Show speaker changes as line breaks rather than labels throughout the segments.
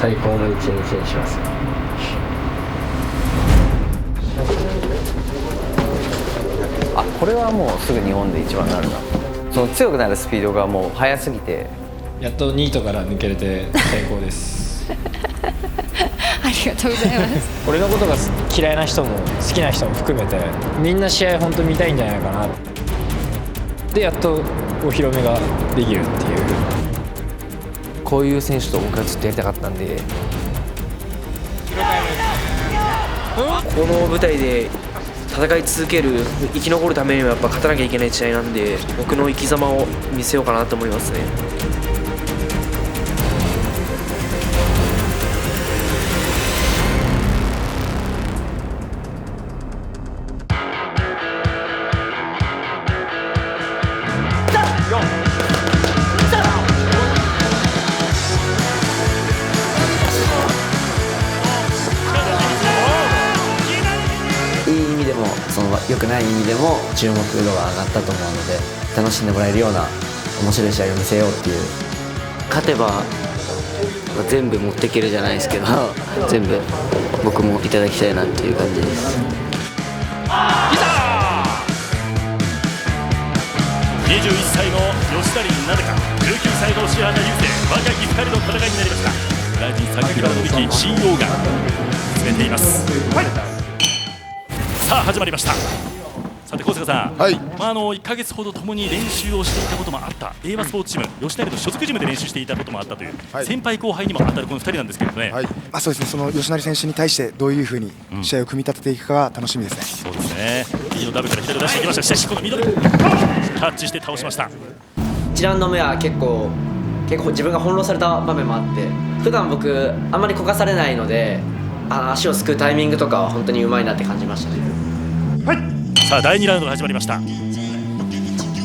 最高の一日にします。
あ、これはもうすぐ日本で一番になるな。その強くなるスピードがもう速すぎて、
やっとニートから抜けれて最高です
ありがとうございます
俺のことが嫌いな人も好きな人も含めてみんな試合本当見たいんじゃないかな。でやっとお披露目ができるっていう。
こういう選手と僕はずっとやりたかったんで、
この舞台で戦い続ける、生き残るためにはやっぱ勝たなきゃいけない試合なんで、僕の生き様を見せようかなと思いますね。
いい意味でもその良くない意味でも注目度が上がったと思うので、楽しんでもらえるような面白い試合を見せようっていう。
勝てば全部持っていけるじゃないですけど全部僕もいただきたいなっていう感じです。
21歳の吉成なでか、19歳の白畑優成、若き2人の戦いになりました。ライジン榊原の力 CEO が進めています。さあ始まりました。さて小坂さん、1ヶ月ほど共に練習をしていたこともあった英和スポーツチーム吉成と所属ジムで練習していたこともあったという、先輩後輩にも当たるこの2人なんですけどね。
そうですね、その吉成選手に対してどういうふうに試合を組み立てていくかが楽しみですね。
そうですね、右のダブルから左を出していきました。しかしこのミドルキャッチして倒しました。
1ラウンド目は結構自分が翻弄された場面もあって、普段僕あんまりこかされないので、足をすくうタイミングとかは本当にうまいなって感じましたね。
さあ第2ラウンドが始まりました。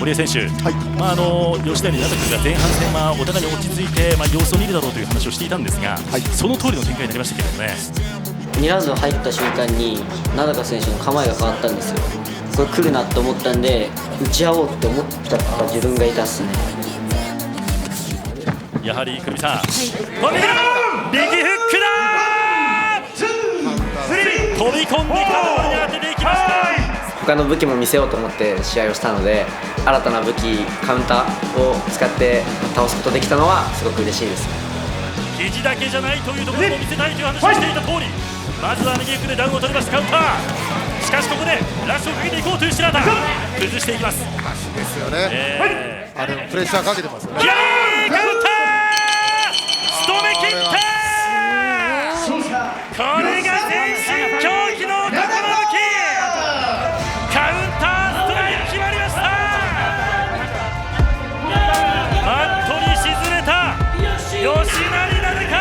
堀江選手、吉成なでかが前半戦はお互いに落ち着いて、様子を見るだろうという話をしていたんですが、その通りの展開になりましたけどね。
2ラウンド入った瞬間に名高選手の構えが変わったんですよ。これ来るなと思ったんで打ち合おうって思っちゃった自分がいたっすね。
やはり久美さん、右フックだー、飛び込んで体に当てていきました。
他の武器も見せようと思って試合をしたので、新たな武器カウンターを使って倒すことできたのはすごく嬉しいです。
肘だけじゃないというところを見せたいという話をしていた通り、まずは右フックでダウンを取りましたカウンター。しかしここでラッシュをかけていこうという白畑、崩していきます。
足ですよね、プレッシャーかけてますよね。
カウンター仕留め切ったー。これが全身狂気の男の武器、カウンターストライク決まりました。マットに沈めた吉成なでか。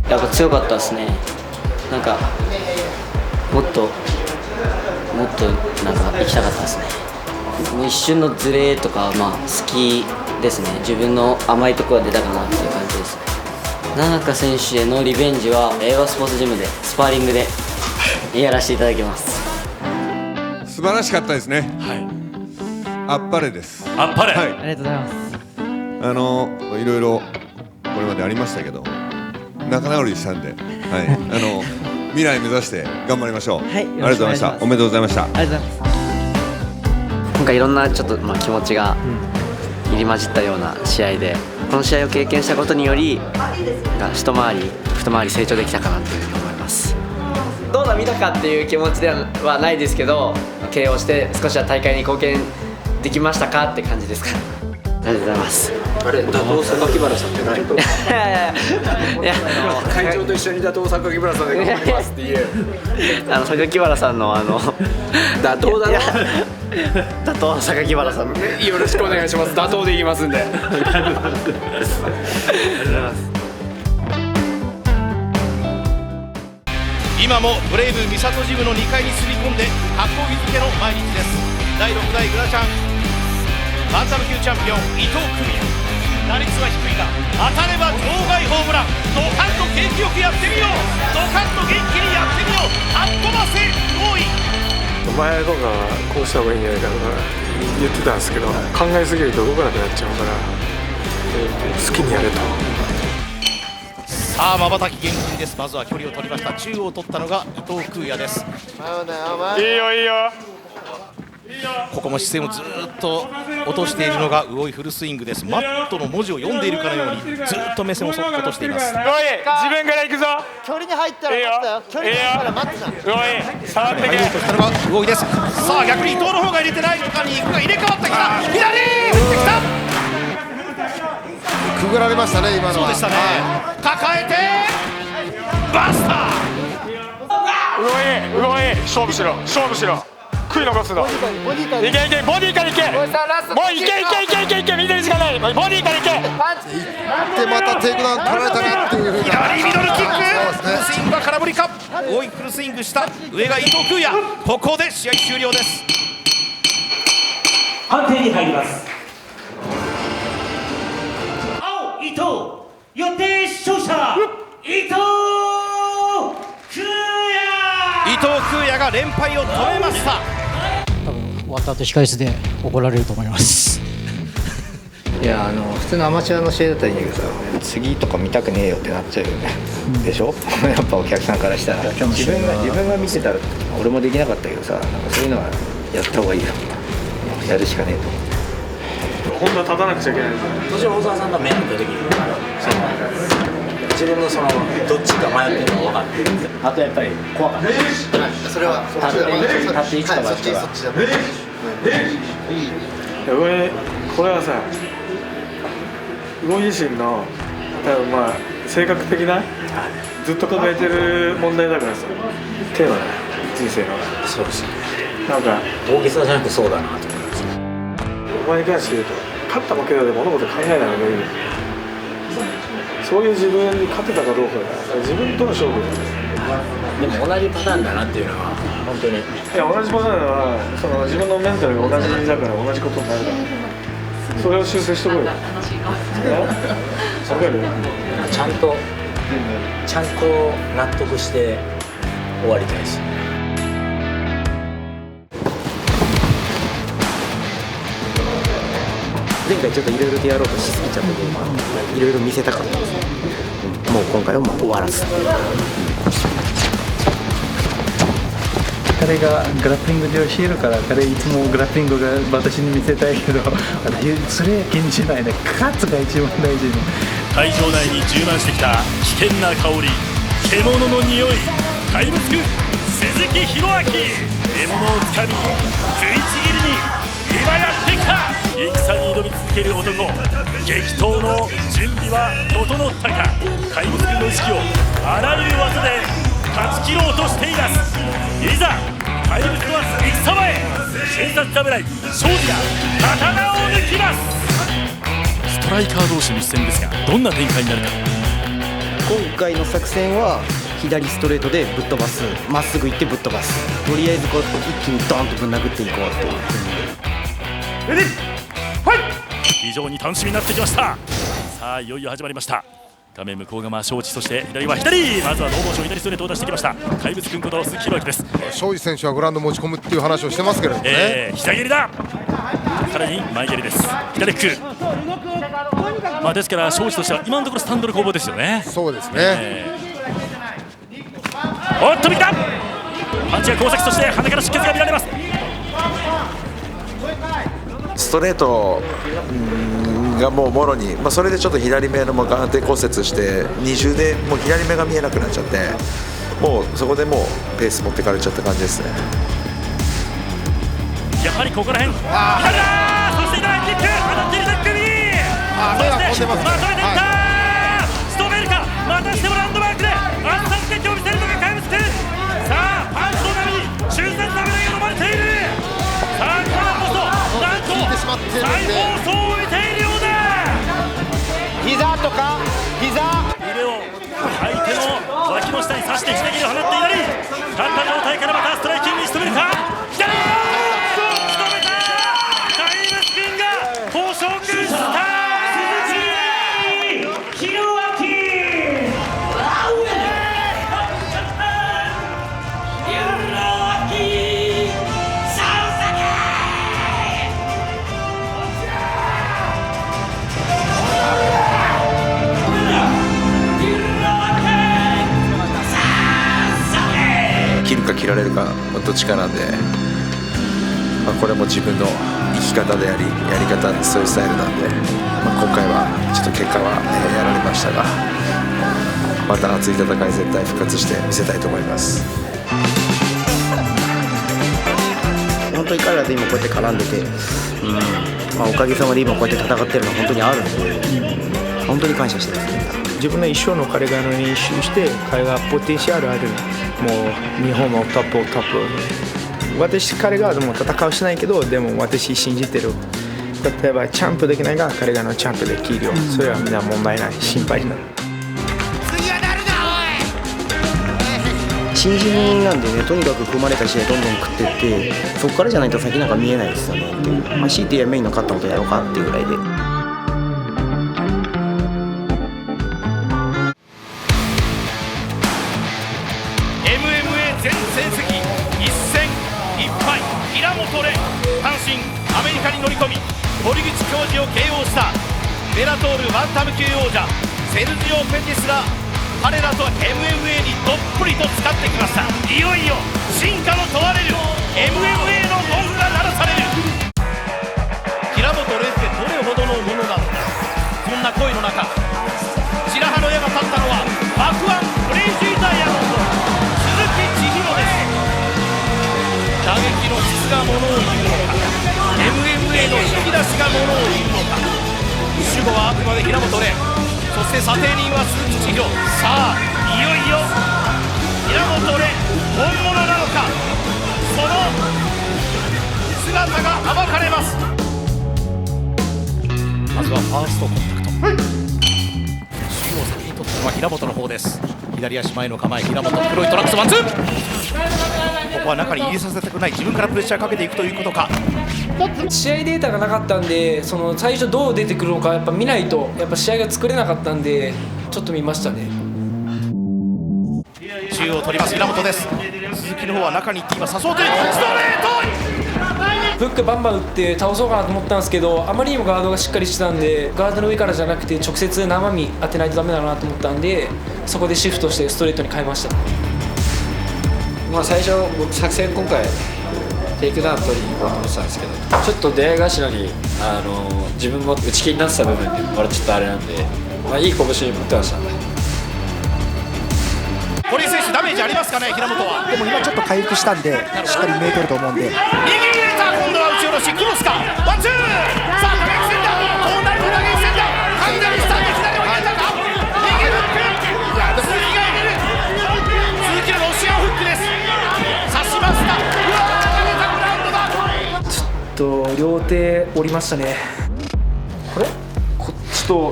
やっぱ強かったですね。なんかもっとなんか行きたかったですね。もう一瞬のズレとか好きですね。自分の甘いところが出たかなっていう感じですね。名中選手へのリベンジは英和スポーツジムでスパーリングでやらせていただきます。
素晴らしかったですね。あっぱれです。
あっぱれ、
ありがとうございます。
いろいろこれまでありましたけど仲直りしたんで、未来目指して頑張りましょう。ありがとうございました。おめでとうございました。
ありがとうございます。今回いろんなちょっと気持ちが入り混じったような試合で、この試合を経験したことにより一回り二回り成長できたかなというふうに思います。どうだ見たかっていう気持ちではないですけど、KOして少しは大会に貢献できましたかって感じですか。ありがとうございます。
あれ、打倒榊原さんってないの？
いや
会長と一緒に打倒榊原さんで頑張りますっていう
榊原さんの
打倒だろ。
打倒榊原さん、
よろしくお願いします。打倒でいきますんで。ありがとうございます。
今もブレイブ三郷ジムの2階に住み込んで格闘技漬けの毎日です。第6代グラチャンバンタム級チャンピオン伊藤久美也、打率は低いが当たれば場外ホームラン。ドカンと元気よくやってみよう。ドカンと元気にやってみよう。かっ飛ばせ多い。
前とかこうした方がいいんじゃないかとか言ってたんですけど、考えすぎると動かなくなっちゃうから、好きにやれと。
さあ瞬き厳禁です。まずは距離を取りました。中央を取ったのが伊藤空也です。
いいよいいよ。
ここも視線をずっと落としているのが魚井フルスイングです。マットの文字を読んでいるかのようにずっと目線を落としています。
魚井自分から行くぞ。
距離に入ったら待ったよ。距離に入ったら待ってた。
魚井触ってけ。
入ろうとしたのが魚井です。さあ逆に伊藤の方が入れてないのかに行くが入れ替わってきた。左打ってきた。
くぐられましたね今のは。
そうでしたね。抱えてバスター。
魚井勝負しろ勝負しろ。悔い残すの。いけいけボディからいけ。もういけ見てる時間ない。ボディからいけ。
でまたテイクダウン取られたなっていう風な。
左ミドルキック。フルスイングは空振りか。魚井フルスイングした上が伊藤空也。ここで試合終了です。
判定に入ります。青伊藤予定勝者伊藤
伊藤空也が連敗を止めました。
多分終わった後控室で怒られると思います。
いや普通のアマチュアの試合だったらいいんだけどさ、次とか見たくねえよってなっちゃうよね、でしょやっぱお客さんからしたら自分が見てたら俺もできなかったけどさ、なんかそういうのはやった方がいいよ、やるしかねえと思って。
本当は立たなくちゃいけないんだよ。
途中大沢さんが目を見た時に自分のそのどっちか迷ってるのが分かってる。あとやっぱり怖かった。
それは
立って一か八か。
これはさ、魚井自身の多分まあ性格的なずっと抱えてる問題だからさ、テーマだね、人生の。
そうですね。
なんか
大げさじゃなくそうだなと思います。
お前に関して言うと、勝った負けたで物事考えないのがいい。そういう自分に勝てたかどうかが自分との勝負だ。
でも同じパターンだなっていうのは本当に。い
や同じパターンはその自分のメンタルが同じだから同じことになるから。それを修正してこいよ。わかる？
ちゃんと納得して終わりたいです。
前回ちょっといろいろとやろうとしすぎちゃったけど、いろいろ見せたかったですね。もう今回はもう終わらす。
彼がグラップリングで教えるから、彼いつもグラップリングが私に見せたいけど、私それ気にしないで、勝つが一番大事ね。
会場内に充満してきた危険な香り、獣の匂い、怪物くん鈴木宏明、獲物をつかみ食いちぎりに今やってきた。戦に挑み続ける男、激闘の準備は整ったか。怪物くんの意識をあらゆる技で断ち切ろうとしています。いざ怪物とは戦場へ。瞬殺侍庄司が刀を抜きます。ストライカー同士の一戦ですが、どんな展開になるか。
今回の作戦は左ストレートでぶっ飛ばす、まっすぐ行ってぶっ飛ばす、とりあえずこう一気にドーンとぶん殴っていこうっていう。
非常に楽しみになってきました。さあいよいよ始まりました。画面向こう側庄司、そして左は左。まずはノーモーション左ストレートを出してきました。怪物くんこと鈴木宏明です。
庄司選手はグラウンド持ち込むっていう話をしてますけれどもね、
左蹴りだ。さらに前蹴りです。左フック。まあですから庄司としては今のところスタンドの攻防ですよね。
そうですね、
おっと見たパンチが交錯、そして鼻から出血が見られます。
ストレートがもうもろに、それでちょっと左目の眼底骨折して二重でもう左目が見えなくなっちゃって、もうそこでもうペース持ってかれちゃった感じですね。
やはりここら辺左だ。そして左キック当たっている首、そしてまとめていった、仕留めるか。またしてもランドマークで圧殺劇を見せるのが怪物くん。さあパンチの波に瞬殺侍が飲まれている。さあこのこそなんと再放送を見ているようだ。
膝とか膝
腕を相手の脇の下に刺して左蹴りを放って左、立った状態からまたストライキングに仕留めるか。左仕留めた。怪物くんが豊昇君した。鈴木宏明
切られるかどっちかなんで、これも自分の生き方でありやり方、そういうスタイルなんで、今回はちょっと結果は、やられましたが、また熱い戦い絶対復活して見せたいと思います。
本当に彼らと今こうやって絡んでて、おかげさまで今こうやって戦ってるのは本当にあるので、本当に感謝してます。
自分の一生の彼が練習して彼がポテンシャルある、もう日本のトップ。彼がもう戦うしないけど、でも私信じてる。例えばチャンプできないが彼がチャンプできるよ。それはみんな問題ない、心配ない。
新人なんでね、とにかく組まれた試合どんどん食ってって、そこからじゃないと先なんか見えないですよね。強いてメインの勝ったことやろうかっていうぐらいで。
全成績1戦1敗、平本蓮、単身アメリカに乗り込み堀口恭司を KO したベラトールバンタム級王者セルジオ・ペティスが彼らと MMA にどっぷりと使ってきました。いよいよ進化の問われる MMA の門が鳴らされる。平本蓮ってどれほどのものなのか。そんな声の中、白羽の矢が立ったのは爆腕クレイジーダイヤモンド打撃の質がものを言うのか、 MMA の引き出しがものを言うのか。主語はあくまで平本蓮、そして査定人は鈴木千尋。さあいよいよ平本蓮本物なのか、その姿が暴かれます。まずはファーストコンタクト、中央先に取ったのは平本の方です。左足前の構え、平本黒いトラックスワンツー、ここは中に入れさせたくない、自分からプレッシャーかけていくということか。
試合データがなかったんで、その最初どう出てくるのかやっぱ見ないとやっぱ試合が作れなかったんで、ちょっと見ましたね。
中央を取ります平本です。鈴木の方は中に行って今誘うというストレート、
フックバンバン打って倒そうかなと思ったんですけど、あまりにもガードがしっかりしてたんで、ガードの上からじゃなくて直接生身当てないとダメだなと思ったんで、そこでシフトしてストレートに変えました。
最初僕作戦今回テイクダウン取りに行こうと思ってたんですけど、ちょっと出会い頭に自分も打ち気になってた部分でまだちょっとあれなんで、いい拳に持ってましたね。
堀井選手ダメージありますかね、平本は。
でも今ちょっと回復したんでしっかり見えてると思うんで。
右入れた、今度は打ち下ろしクロスか、ワンツー、さあ打撃戦だ、こうなると打撃戦だ、完全に下に左を入れたか、右フック、鈴木が入れる、鈴木のロシアンフックです、刺しました、うわー投げたグラウンドだ、
ちょっと両手折りましたね。これこっちと、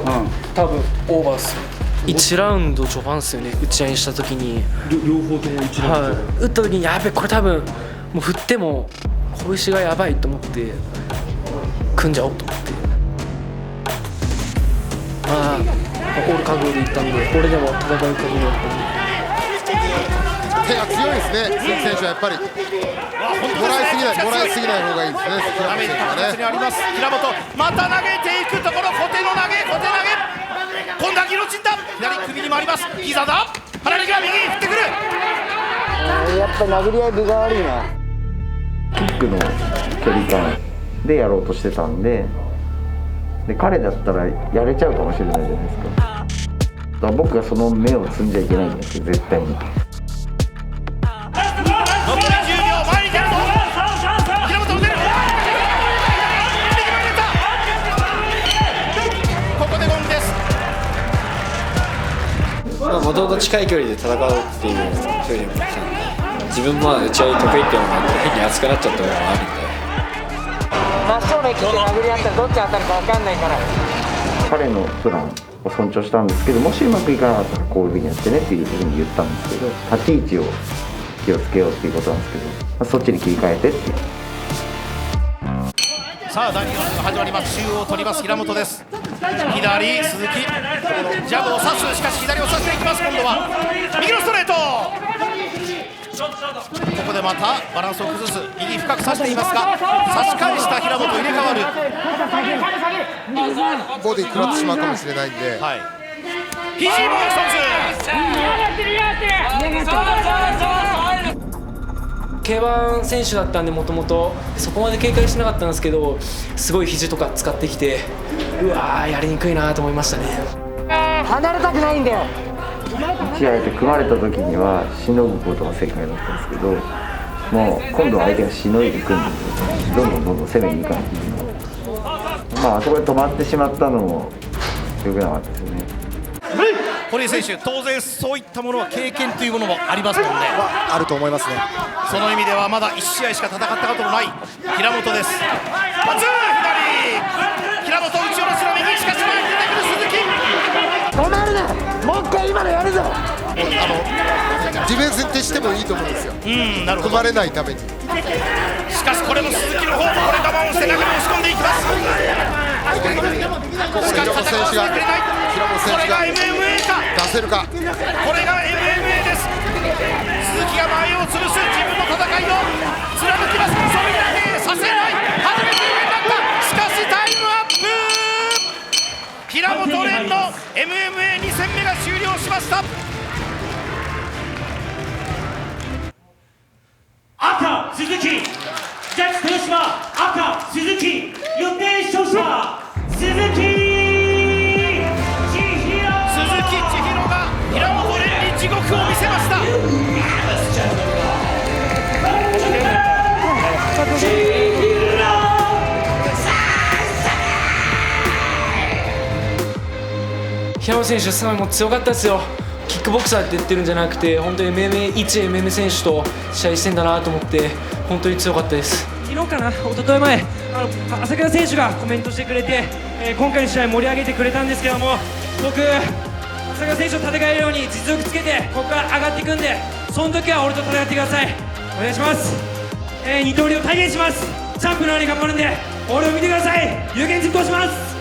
多分オーバーっすよ。1ラウンド序盤っすよね、打ち合いにした時に
両方とも1ラウンド、
打った時にやべえこれ多分もう振っても拳がやばいと思って組んじゃおうと思って、オール覚悟でいったんで、これでも戦う覚悟だったんで。
手が強いですね、鈴木選手はやっぱりもらいすぎない方がいいですね。
ダメージ確実にあります。平本また投げていくところ、小手の投げ、今度はギロチンだ、左首にもあります、膝だ、腹にが右に振ってくる、
やっぱ殴り合い分が悪いな。キックの距離感でやろうとしてたんで、彼だったらやれちゃうかもしれないじゃないですか。だから僕がその目を積んじゃいけないんですよ、絶対に。
残り10秒、前に出るぞ、平本出る、ここでゴングです。
もともと近い距離で戦うっていうふうに思ってたんで、自分も打ち合い得意っていうのがあって変に熱くなっちゃったのがあるんで、
真正面切って殴り合ったらどっち当たるか分かんないから。
彼のプランを尊重したんですけど、もしうまくいかなかったらこういうふうにやってねっていうふうに言ったんですけど、立ち位置を気をつけようっていうことなんですけど、そっちに切り替えてっていう。
さあ第2ラウンドが始まります。中央を取ります平本です。左鈴木ジャブを刺す、しかし左を刺していきます。今度は右のストレート、ここでまたバランスを崩す、右深く刺していますが差し返した平本入れ替わる、
ボディ食らってしまうかもしれないんで、
肘も一つ、
K1 選手だったんで、もともとそこまで警戒しなかったんですけど、すごい肘とか使ってきて、うわーやりにくいなと思いましたね。
離れたくないんだよ。
試合って組まれた時にはしのぐことが正解だったんですけど、もう今度は相手がしのいでくるんですよ。どんどん攻めに行かないといけない。あそこで止まってしまったのも良くなかったですよね。
堀江選手、当然そういったものは経験というものもありますもんね。
あると思いますね。
その意味ではまだ1試合しか戦ったことのない平本です。パツ左、平本打ち下ろしの右、しかし前に出てくる鈴木。
止まるな、もう一回今のやるぞ。
ディフェンスに徹してもいいと思うんですよ。
なるほど。
組まれないために。
しかしこれも鈴木の方もこれ我慢をして中に押し込んでいきます。しかし戦わせてくれない。これが MMA か。
出せるか。
これが MMA です。鈴木が前を潰す自分の戦いを貫きます。それだけさせない。初めて上になった。しかしタイムアップ。平本蓮の MMA2 戦目が終了しました。
赤鈴木、ジャッジ豊島、赤鈴木、予定勝者鈴木千尋
が平本蓮に地獄を見せました。
平本選手、すごいもう強かったですよ。キックボクサーって言ってるんじゃなくて、本当に一 MMA 選手と試合してんだなと思って、本当に強かったです。
昨日かな、一昨日前、朝倉選手がコメントしてくれて、今回の試合盛り上げてくれたんですけども、僕、朝倉選手と戦えるように実力つけて、ここから上がっていくんで、その時は俺と戦ってください。お願いします。二刀流を体現します。チャンプのように頑張るんで、俺を見てください。有言実行します。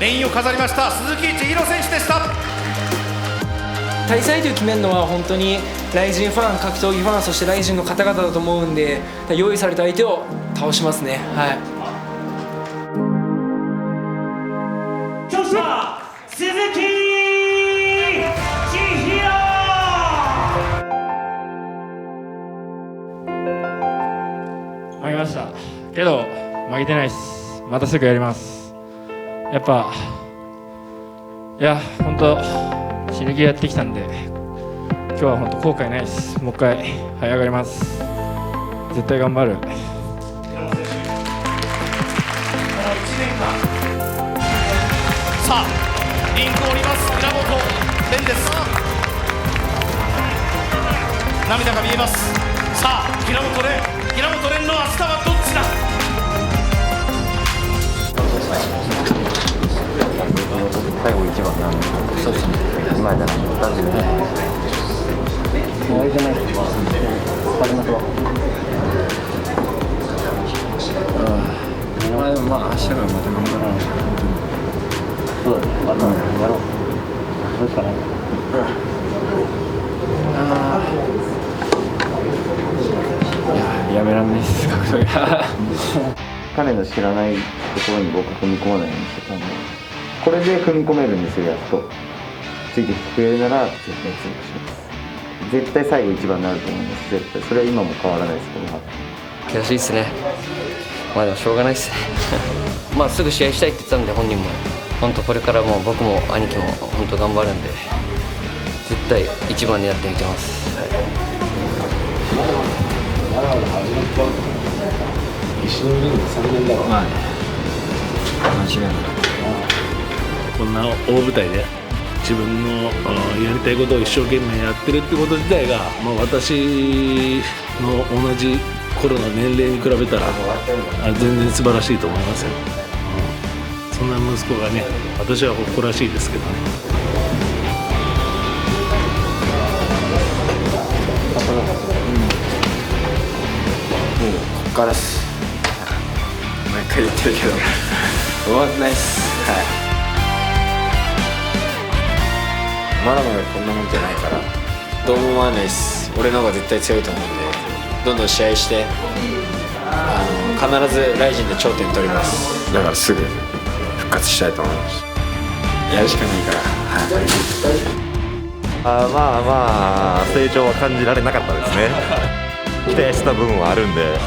メインを飾りました鈴木千尋選手でした。
大祭という決めるのは本当にRIZINファン、格闘技ファン、そしてRIZINの方々だと思うんで、用意された相手を倒しますね。はい。
勝者鈴木千尋。
負けましたけど負けてないです。またすぐやります。やっぱいや本当死ぬ気やってきたんで、今日は本当後悔ないです。もう一回這い上がります。絶対頑張る。
さあリンクを降ります平本蓮です。涙が見えます。さあ平本蓮の明日はどっちだ。
最後一番なんで、そうですね。今じゃない。だってね。終わりじゃないですか。始まったわ。でもまあ明日からまた頑張らない。そうだね。またやろう。どうしかない。いや、やめらんないです。格闘技。彼の知らないところに僕は踏み込まないようにしてたんで。これで踏み込めるんですよ、やっと。ついてきてくれるなら絶対強くします。絶対最後一番になると思います。絶対それは今も変わらないですけど。
悔しいですね。まあでもしょうがないですねまあすぐ試合したいって言ってたんで、本人も本当これからも僕も兄貴も本当頑張るんで、絶対一番でやってみてます。
一緒にいるの3年だろう。間違いない。
こんな大舞台で自分のやりたいことを一生懸命やってるってこと自体が、まあ、私の同じ頃の年齢に比べたら全然素晴らしいと思いますよ、そんな息子がね、私は誇らしいですけどね。
もうここからです。毎回言ってるけど終わんないっす。まだまだこんなもんじゃないから、どうも思わないです。俺の方が絶対強いと思うんで、どんどん試合して必ずRIZINで頂点取ります。だからすぐ復活したいと思います。やるしかないから。
まあ成長は感じられなかったですね。
期待してた部分はあるんで、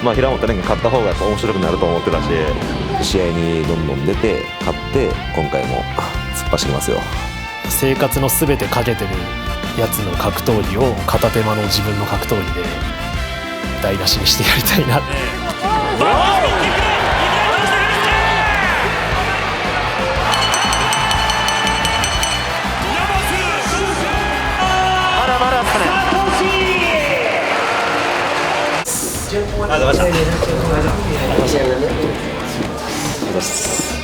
平本蓮が勝った方がやっぱ面白くなると思ってたし、試合にどんどん出て勝って今回も突っ走りますよ。
生活の全てかけてるやつの格闘技を片手間の自分の格闘技で台無しにしてやりたいなって。
まだまだですかね。
ありがとうございました。